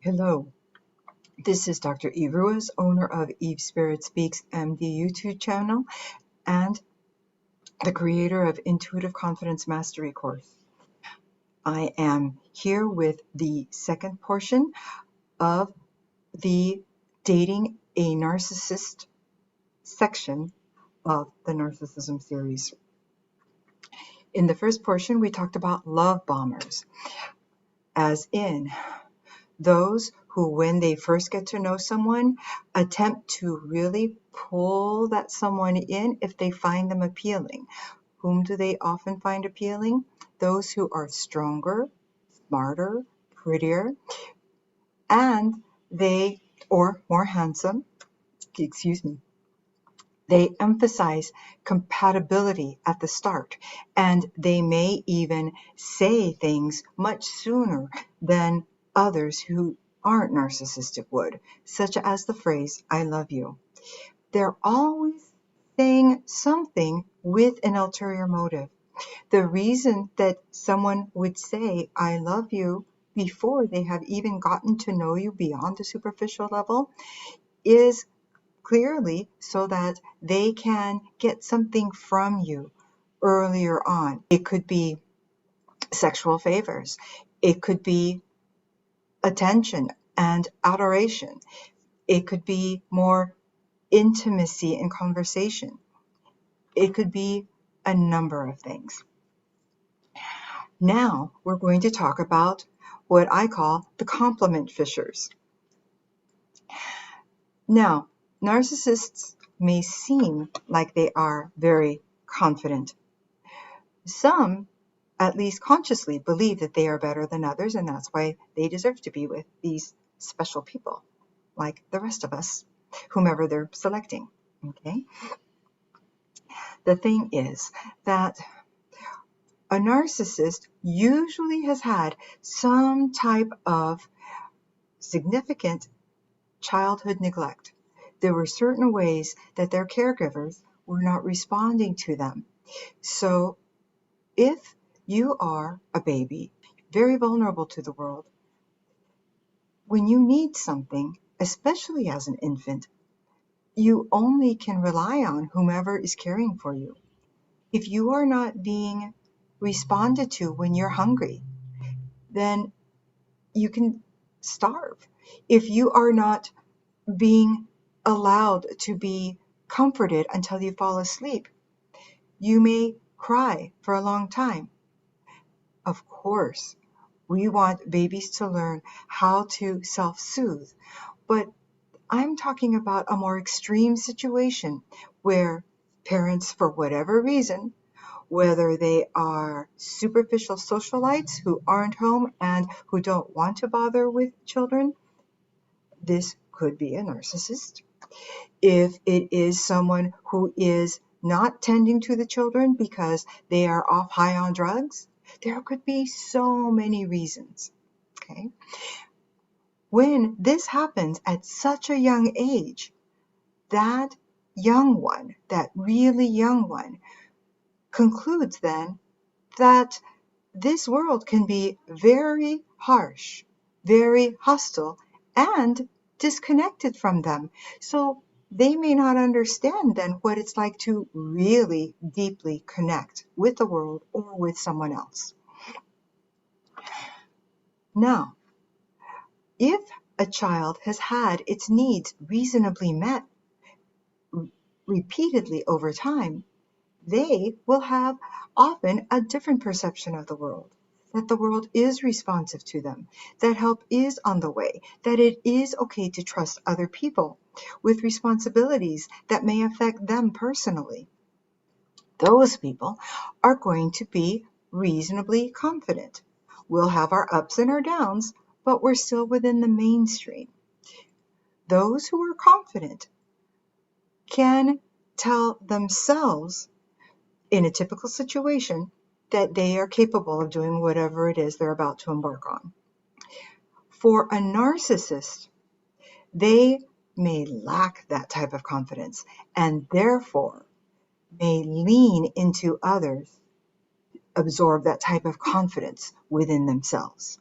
Hello, this is Dr. Eve Ruiz, owner of SpiritSpeaks MD YouTube channel and the creator of Intuitive Confidence Mastery course. I am here with the second portion of the Dating a Narcissist section of the Narcissism series. In the first portion, we talked about love bombers, as in those who, when they first get to know someone, attempt to really pull that someone in if they find them appealing. Whom do they often find appealing? Those who are stronger, smarter, prettier, and or more handsome, They emphasize compatibility at the start, and they may even say things much sooner than others who aren't narcissistic would, such as the phrase, I love you. They're always saying something with an ulterior motive. The reason that someone would say, I love you, before they have even gotten to know you beyond the superficial level is clearly so that they can get something from you earlier on. It could be sexual favors. It could be attention and adoration. It could be more intimacy and conversation. It could be a number of things. Now we're going to talk about what I call the compliment fishers. Now, narcissists may seem like they are very confident. Some, at least consciously, believe that they are better than others, and that's why they deserve to be with these special people, like the rest of us, whomever they're selecting. Okay? The thing is that a narcissist usually has had some type of significant childhood neglect. There were certain ways that their caregivers were not responding to them. So if you are a baby, very vulnerable to the world, when you need something, especially as an infant, you only can rely on whomever is caring for you. If you are not being responded to when you're hungry, then you can starve. If you are not being allowed to be comforted until you fall asleep, you may cry for a long time. Of course, we want babies to learn how to self-soothe, but I'm talking about a more extreme situation where parents, for whatever reason, whether they are superficial socialites who aren't home and who don't want to bother with children, this could be a narcissist. If it is someone who is not tending to the children because they are off high on drugs, there could be so many reasons. Okay? When this happens at such a young age, that young one, that really young one, concludes then that this world can be very harsh, very hostile, and disconnected from them. So they may not understand then what it's like to really deeply connect with the world or with someone else. Now, if a child has had its needs reasonably met repeatedly over time, they will have often a different perception of the world, that the world is responsive to them, that help is on the way, that it is okay to trust other people with responsibilities that may affect them personally. Those people are going to be reasonably confident. We'll have our ups and our downs, but we're still within the mainstream. Those who are confident can tell themselves in a typical situation that they are capable of doing whatever it is they're about to embark on. For a narcissist, they may lack that type of confidence and therefore may lean into others, absorb that type of confidence within themselves.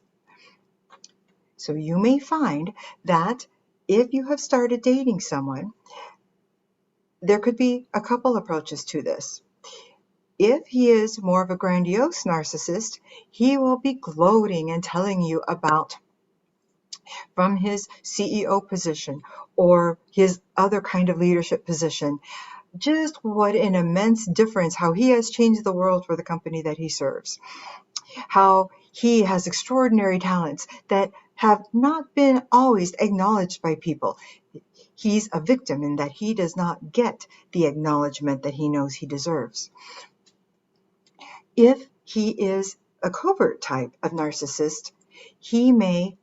So you may find that if you have started dating someone, there could be a couple approaches to this. If he is more of a grandiose narcissist, he will be gloating and telling you about from his CEO position or his other kind of leadership position, just what an immense difference, how he has changed the world for the company that he serves, how he has extraordinary talents that have not been always acknowledged by people. He's a victim in that he does not get the acknowledgement that he knows he deserves. If he is a covert type of narcissist, he may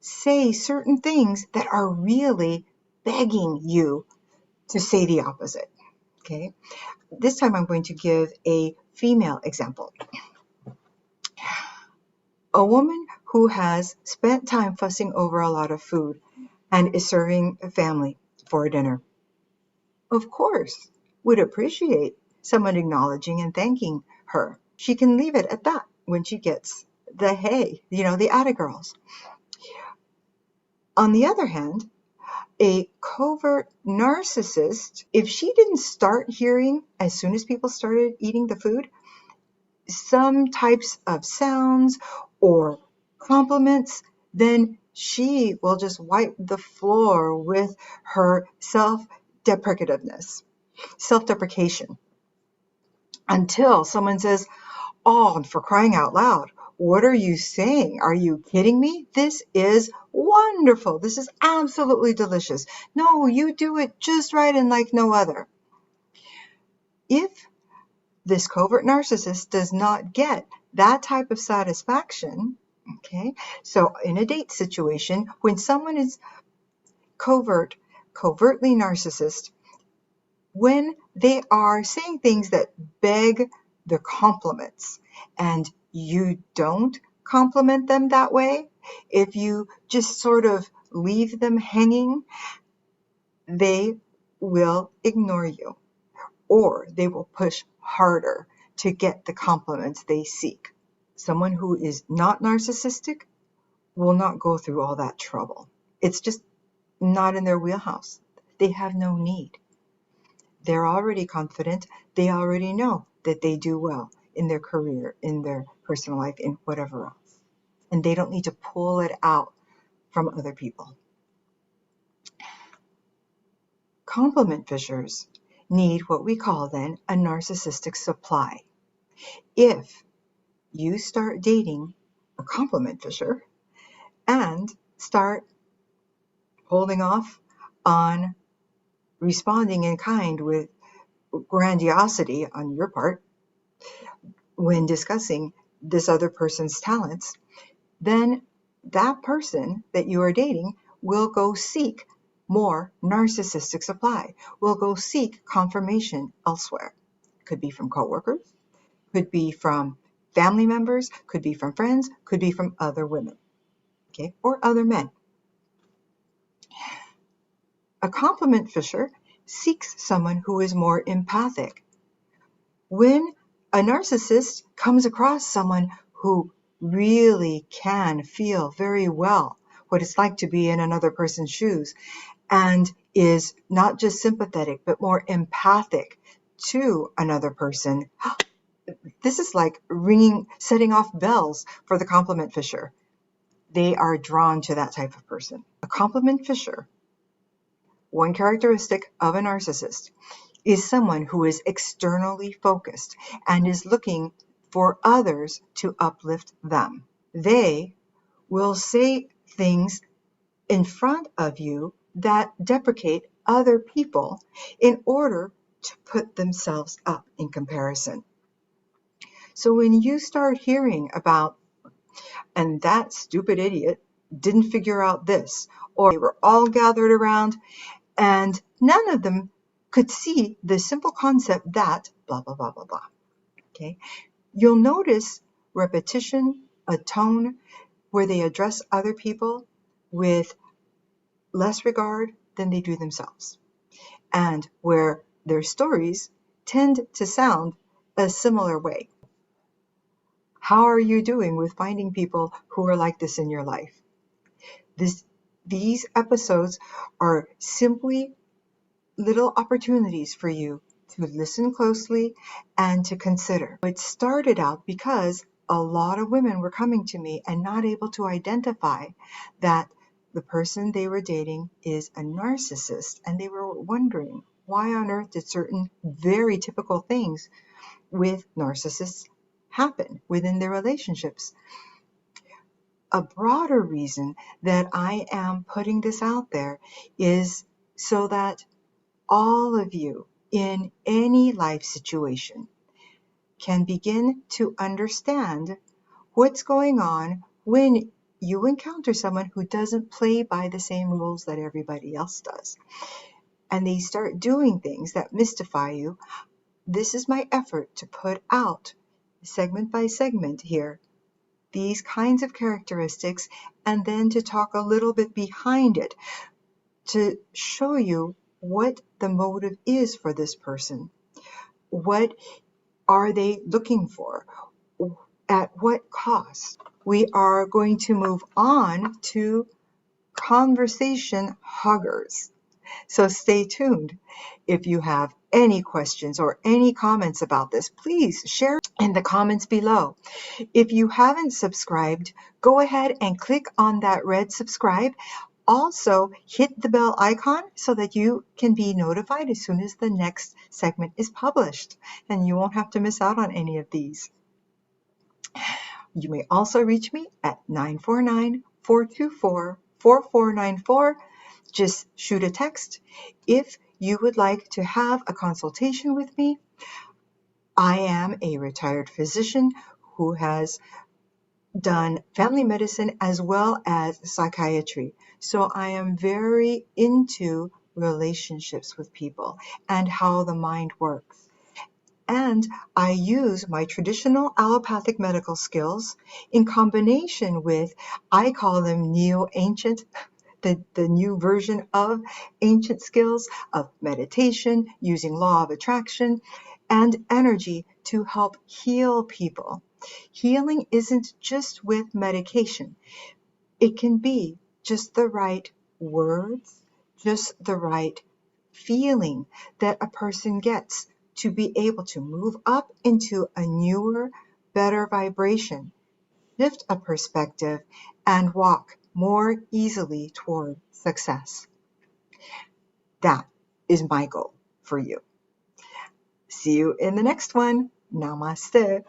say certain things that are really begging you to say the opposite. Okay? This time I'm going to give a female example. A woman who has spent time fussing over a lot of food and is serving a family for a dinner, of course, would appreciate someone acknowledging and thanking her. She can leave it at that when she gets the hey, the atta girls. On the other hand, a covert narcissist, if she didn't start hearing as soon as people started eating the food, some types of sounds or compliments, then she will just wipe the floor with her self-deprecation, until someone says, "Oh, for crying out loud, what are you saying? Are you kidding me? This is wonderful. This is absolutely delicious. No, you do it just right and like no other." If this covert narcissist does not get that type of satisfaction, okay, so in a date situation, when someone is covertly narcissist, when they are saying things that beg the compliments and you don't compliment them that way, if you just sort of leave them hanging, they will ignore you, or they will push harder to get the compliments they seek. Someone who is not narcissistic will not go through all that trouble. It's just not in their wheelhouse. They have no need. They're already confident. They already know that they do well in their career, in their personal life, in whatever else. And they don't need to pull it out from other people. Compliment fishers need what we call then a narcissistic supply. If you start dating a compliment fisher and start holding off on responding in kind with grandiosity on your part when discussing this other person's talents, then that person that you are dating will go seek more narcissistic supply, will go seek confirmation elsewhere. Could be from coworkers, could be from family members, could be from friends, could be from other women, okay, or other men. A compliment fisher seeks someone who is more empathic. When a narcissist comes across someone who really can feel very well what it's like to be in another person's shoes and is not just sympathetic but more empathic to another person, this is like setting off bells for the compliment fisher. They are drawn to that type of person. A compliment fisher, one characteristic of a narcissist, is someone who is externally focused and is looking for others to uplift them. They will say things in front of you that deprecate other people in order to put themselves up in comparison. So when you start hearing about, and that stupid idiot didn't figure out this, or they were all gathered around and none of them could see the simple concept that blah, blah, blah, blah, blah. Okay. You'll notice repetition, a tone where they address other people with less regard than they do themselves, and where their stories tend to sound a similar way. How are you doing with finding people who are like this in your life? These episodes are simply little opportunities for you to listen closely and to consider. It started out because a lot of women were coming to me and not able to identify that the person they were dating is a narcissist, and they were wondering why on earth did certain very typical things with narcissists happen within their relationships. A broader reason that I am putting this out there is so that all of you in any life situation can begin to understand what's going on when you encounter someone who doesn't play by the same rules that everybody else does, and they start doing things that mystify you. This is my effort to put out, segment by segment here, these kinds of characteristics, and then to talk a little bit behind it to show you what the motive is for this person. What are they looking for? At what cost? We are going to move on to conversation huggers. So stay tuned. If you have any questions or any comments about this, please share in the comments below. If you haven't subscribed, go ahead and click on that red subscribe. Also, hit the bell icon so that you can be notified as soon as the next segment is published, and you won't have to miss out on any of these. You may also reach me at 949-424-4494. Just shoot a text. If you would like to have a consultation with me, I am a retired physician who has done family medicine as well as psychiatry. So I am very into relationships with people and how the mind works. And I use my traditional allopathic medical skills in combination with, I call them neo-ancient, the new version of ancient skills of meditation, using law of attraction and energy to help heal people. Healing isn't just with medication. It can be just the right words, just the right feeling that a person gets to be able to move up into a newer, better vibration, shift a perspective, and walk more easily toward success. That is my goal for you. See you in the next one. Namaste.